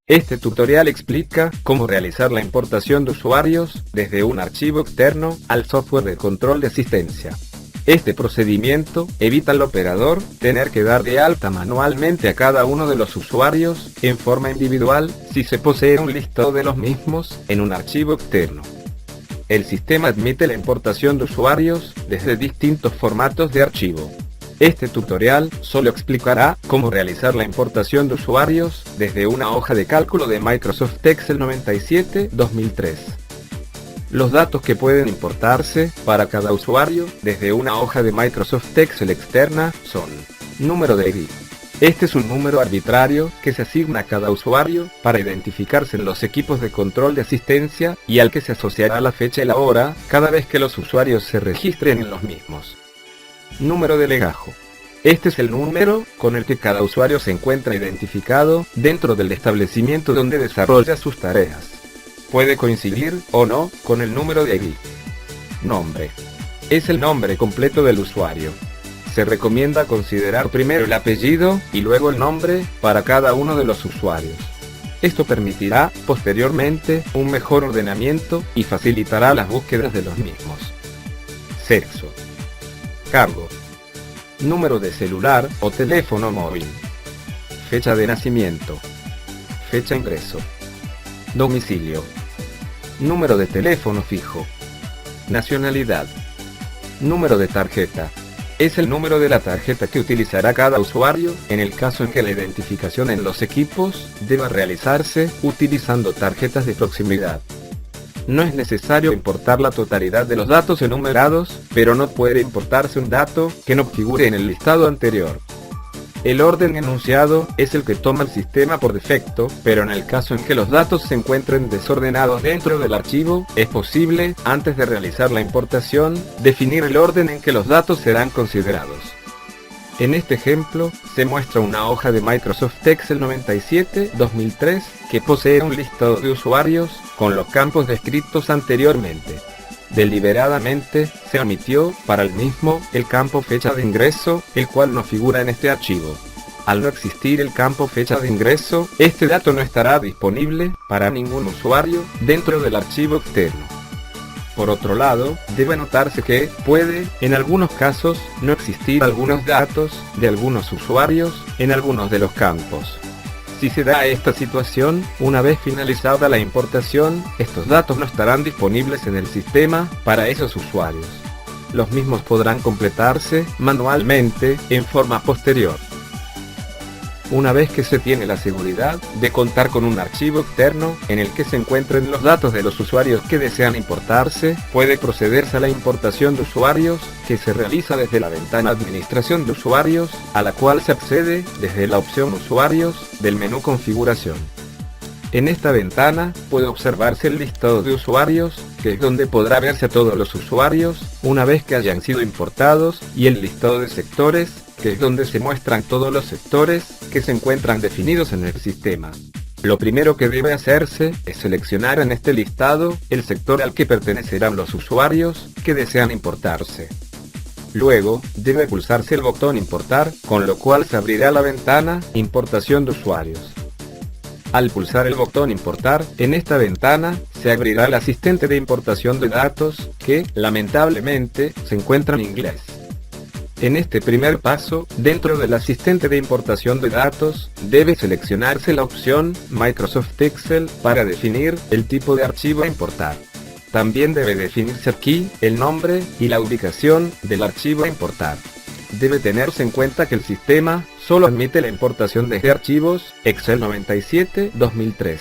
Este tutorial explica cómo realizar la importación de usuarios desde un archivo externo al software de control de asistencia. Este procedimiento evita al operador tener que dar de alta manualmente a cada uno de los usuarios en forma individual si se posee un listado de los mismos en un archivo externo. El sistema admite la importación de usuarios desde distintos formatos de archivo. Este tutorial solo explicará cómo realizar la importación de usuarios desde una hoja de cálculo de Microsoft Excel 97-2003. Los datos que pueden importarse para cada usuario desde una hoja de Microsoft Excel externa son: número de ID. Este es un número arbitrario que se asigna a cada usuario para identificarse en los equipos de control de asistencia y al que se asociará la fecha y la hora cada vez que los usuarios se registren en los mismos. Número de legajo. Este es el número con el que cada usuario se encuentra identificado dentro del establecimiento donde desarrolla sus tareas. Puede coincidir o no con el número de ID. Nombre. Es el nombre completo del usuario. Se recomienda considerar primero el apellido y luego el nombre para cada uno de los usuarios. Esto permitirá, posteriormente, un mejor ordenamiento y facilitará las búsquedas de los mismos. Sexo. Cargo. Número de celular o teléfono móvil. Fecha de nacimiento. Fecha de ingreso. Domicilio. Número de teléfono fijo. Nacionalidad. Número de tarjeta. Es el número de la tarjeta que utilizará cada usuario en el caso en que la identificación en los equipos deba realizarse utilizando tarjetas de proximidad. No es necesario importar la totalidad de los datos enumerados, pero no puede importarse un dato que no figure en el listado anterior. El orden enunciado es el que toma el sistema por defecto, pero en el caso en que los datos se encuentren desordenados dentro del archivo, es posible, antes de realizar la importación, definir el orden en que los datos serán considerados. En este ejemplo, se muestra una hoja de Microsoft Excel 97-2003 que posee un listado de usuarios con los campos descritos anteriormente. Deliberadamente, se omitió para el mismo el campo fecha de ingreso, el cual no figura en este archivo. Al no existir el campo fecha de ingreso, este dato no estará disponible para ningún usuario dentro del archivo externo. Por otro lado, debe notarse que puede, en algunos casos, no existir algunos datos de algunos usuarios en algunos de los campos. Si se da esta situación, una vez finalizada la importación, estos datos no estarán disponibles en el sistema para esos usuarios. Los mismos podrán completarse manualmente en forma posterior. Una vez que se tiene la seguridad de contar con un archivo externo en el que se encuentren los datos de los usuarios que desean importarse, puede procederse a la importación de usuarios, que se realiza desde la ventana Administración de usuarios, a la cual se accede desde la opción Usuarios del menú Configuración. En esta ventana puede observarse el listado de usuarios, que es donde podrá verse a todos los usuarios una vez que hayan sido importados, y el listado de sectores, que es donde se muestran todos los sectores que se encuentran definidos en el sistema. Lo primero que debe hacerse es seleccionar en este listado el sector al que pertenecerán los usuarios que desean importarse. Luego, debe pulsarse el botón Importar, con lo cual se abrirá la ventana Importación de usuarios. Al pulsar el botón Importar, en esta ventana se abrirá el asistente de importación de datos, que, lamentablemente, se encuentra en inglés. En este primer paso, dentro del asistente de importación de datos, debe seleccionarse la opción Microsoft Excel para definir el tipo de archivo a importar. También debe definirse aquí el nombre y la ubicación del archivo a importar. Debe tenerse en cuenta que el sistema solo admite la importación de archivos Excel 97-2003.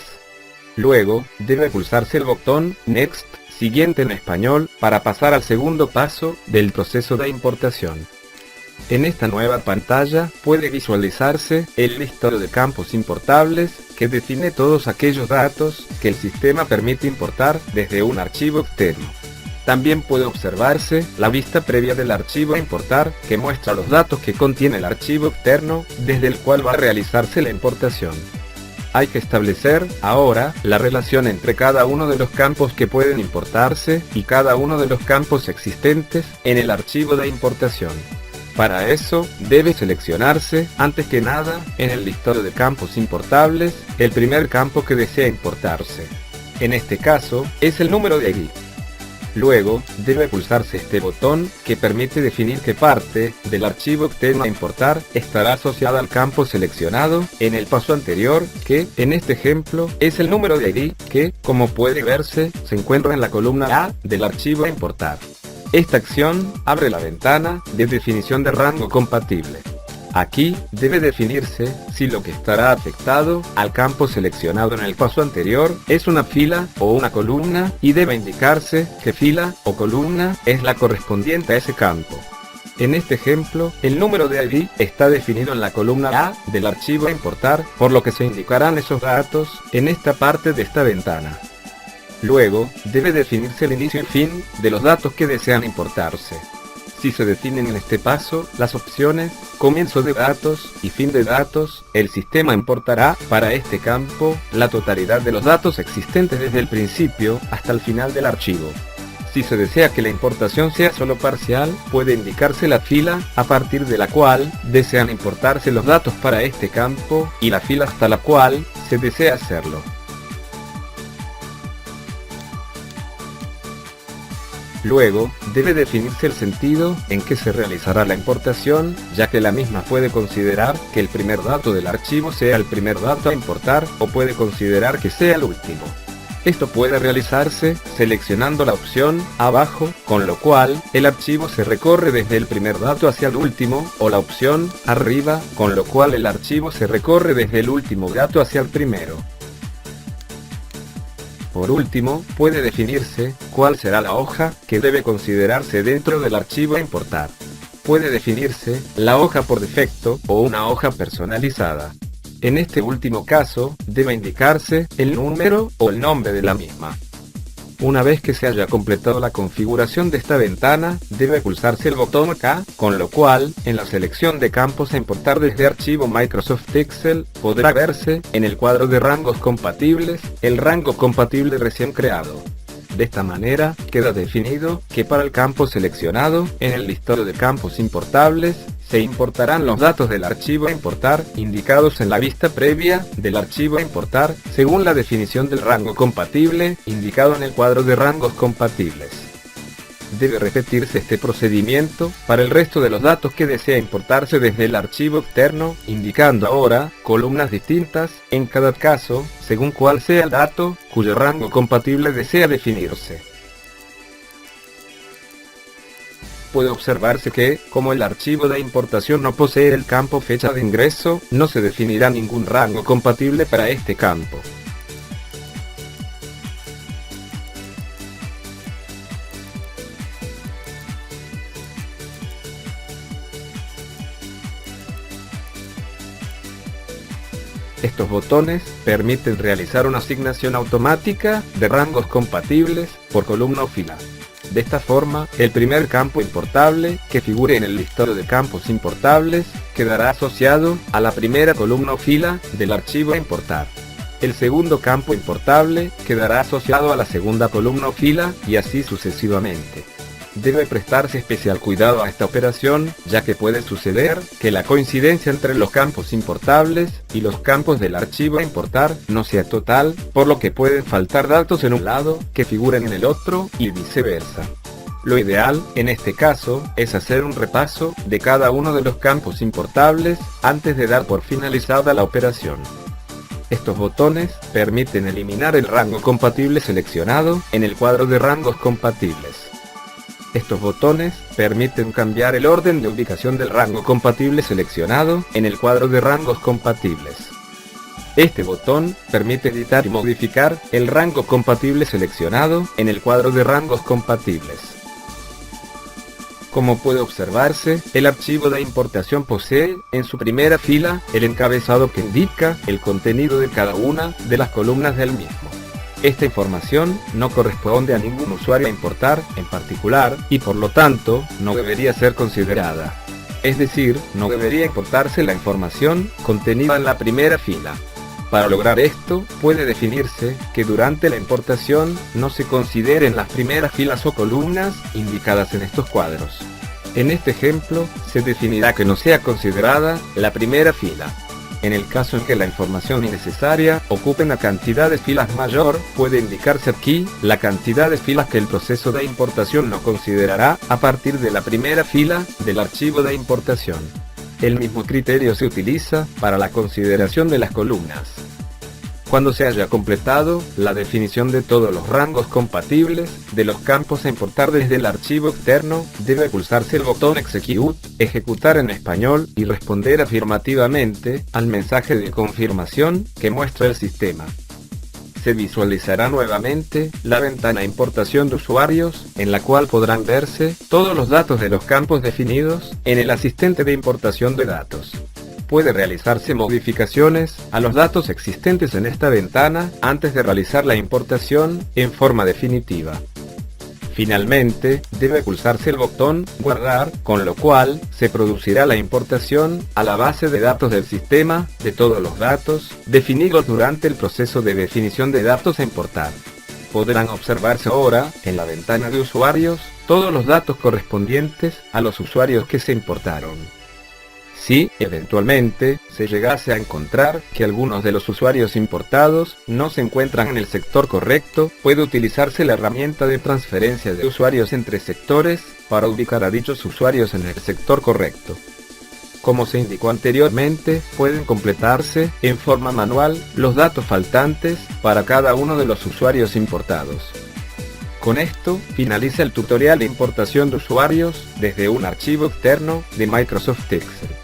Luego, debe pulsarse el botón Next, siguiente en español, para pasar al segundo paso del proceso de importación. En esta nueva pantalla puede visualizarse el listado de campos importables que define todos aquellos datos que el sistema permite importar desde un archivo externo. También puede observarse la vista previa del archivo a importar, que muestra los datos que contiene el archivo externo desde el cual va a realizarse la importación. Hay que establecer, ahora, la relación entre cada uno de los campos que pueden importarse y cada uno de los campos existentes en el archivo de importación. Para eso, debe seleccionarse, antes que nada, en el listado de campos importables, el primer campo que desea importarse. En este caso, es el número de ID. Luego, debe pulsarse este botón, que permite definir qué parte del archivo externo a importar estará asociada al campo seleccionado en el paso anterior, que, en este ejemplo, es el número de ID, que, como puede verse, se encuentra en la columna A del archivo a importar. Esta acción abre la ventana de definición de rango compatible. Aquí debe definirse si lo que estará afectado al campo seleccionado en el paso anterior es una fila o una columna, y debe indicarse qué fila o columna es la correspondiente a ese campo. En este ejemplo, el número de ID está definido en la columna A del archivo a importar, por lo que se indicarán esos datos en esta parte de esta ventana. Luego, debe definirse el inicio y fin de los datos que desean importarse. Si se definen en este paso las opciones comienzo de datos y fin de datos, el sistema importará para este campo la totalidad de los datos existentes desde el principio hasta el final del archivo. Si se desea que la importación sea solo parcial, puede indicarse la fila a partir de la cual desean importarse los datos para este campo y la fila hasta la cual se desea hacerlo. Luego, debe definirse el sentido en que se realizará la importación, ya que la misma puede considerar que el primer dato del archivo sea el primer dato a importar, o puede considerar que sea el último. Esto puede realizarse seleccionando la opción abajo, con lo cual el archivo se recorre desde el primer dato hacia el último, o la opción arriba, con lo cual el archivo se recorre desde el último dato hacia el primero. Por último, puede definirse cuál será la hoja que debe considerarse dentro del archivo a importar. Puede definirse la hoja por defecto o una hoja personalizada. En este último caso, debe indicarse el número o el nombre de la misma. Una vez que se haya completado la configuración de esta ventana, debe pulsarse el botón OK, con lo cual, en la selección de campos a importar desde archivo Microsoft Excel, podrá verse, en el cuadro de rangos compatibles, el rango compatible recién creado. De esta manera, queda definido que para el campo seleccionado, en el listado de campos importables, se importarán los datos del archivo a importar, indicados en la vista previa del archivo a importar, según la definición del rango compatible, indicado en el cuadro de rangos compatibles. Debe repetirse este procedimiento para el resto de los datos que desea importarse desde el archivo externo, indicando ahora columnas distintas, en cada caso, según cuál sea el dato, cuyo rango compatible desea definirse. Puede observarse que, como el archivo de importación no posee el campo fecha de ingreso, no se definirá ningún rango compatible para este campo. Estos botones permiten realizar una asignación automática de rangos compatibles por columna o fila. De esta forma, el primer campo importable que figure en el listado de campos importables quedará asociado a la primera columna o fila del archivo a importar. El segundo campo importable quedará asociado a la segunda columna o fila, y así sucesivamente. Debe prestarse especial cuidado a esta operación, ya que puede suceder que la coincidencia entre los campos importables y los campos del archivo a importar no sea total, por lo que pueden faltar datos en un lado que figuren en el otro, y viceversa. Lo ideal, en este caso, es hacer un repaso de cada uno de los campos importables antes de dar por finalizada la operación. Estos botones permiten eliminar el rango compatible seleccionado en el cuadro de rangos compatibles. Estos botones permiten cambiar el orden de ubicación del rango compatible seleccionado en el cuadro de rangos compatibles. Este botón permite editar y modificar el rango compatible seleccionado en el cuadro de rangos compatibles. Como puede observarse, el archivo de importación posee, en su primera fila, el encabezado que indica el contenido de cada una de las columnas del mismo. Esta información no corresponde a ningún usuario a importar en particular, y por lo tanto, no debería ser considerada. Es decir, no debería importarse la información contenida en la primera fila. Para lograr esto, puede definirse que durante la importación no se consideren las primeras filas o columnas indicadas en estos cuadros. En este ejemplo, se definirá que no sea considerada la primera fila. En el caso en que la información innecesaria ocupe una cantidad de filas mayor, puede indicarse aquí la cantidad de filas que el proceso de importación no considerará a partir de la primera fila del archivo de importación. El mismo criterio se utiliza para la consideración de las columnas. Cuando se haya completado la definición de todos los rangos compatibles de los campos a importar desde el archivo externo, debe pulsarse el botón Execute, ejecutar en español y responder afirmativamente al mensaje de confirmación que muestra el sistema. Se visualizará nuevamente la ventana Importación de usuarios, en la cual podrán verse todos los datos de los campos definidos en el asistente de importación de datos. Puede realizarse modificaciones a los datos existentes en esta ventana antes de realizar la importación en forma definitiva. Finalmente, debe pulsarse el botón Guardar, con lo cual se producirá la importación a la base de datos del sistema de todos los datos definidos durante el proceso de definición de datos a importar. Podrán observarse ahora, en la ventana de usuarios, todos los datos correspondientes a los usuarios que se importaron. Si, eventualmente, se llegase a encontrar que algunos de los usuarios importados no se encuentran en el sector correcto, puede utilizarse la herramienta de transferencia de usuarios entre sectores para ubicar a dichos usuarios en el sector correcto. Como se indicó anteriormente, pueden completarse en forma manual los datos faltantes para cada uno de los usuarios importados. Con esto, finaliza el tutorial de importación de usuarios desde un archivo externo de Microsoft Excel.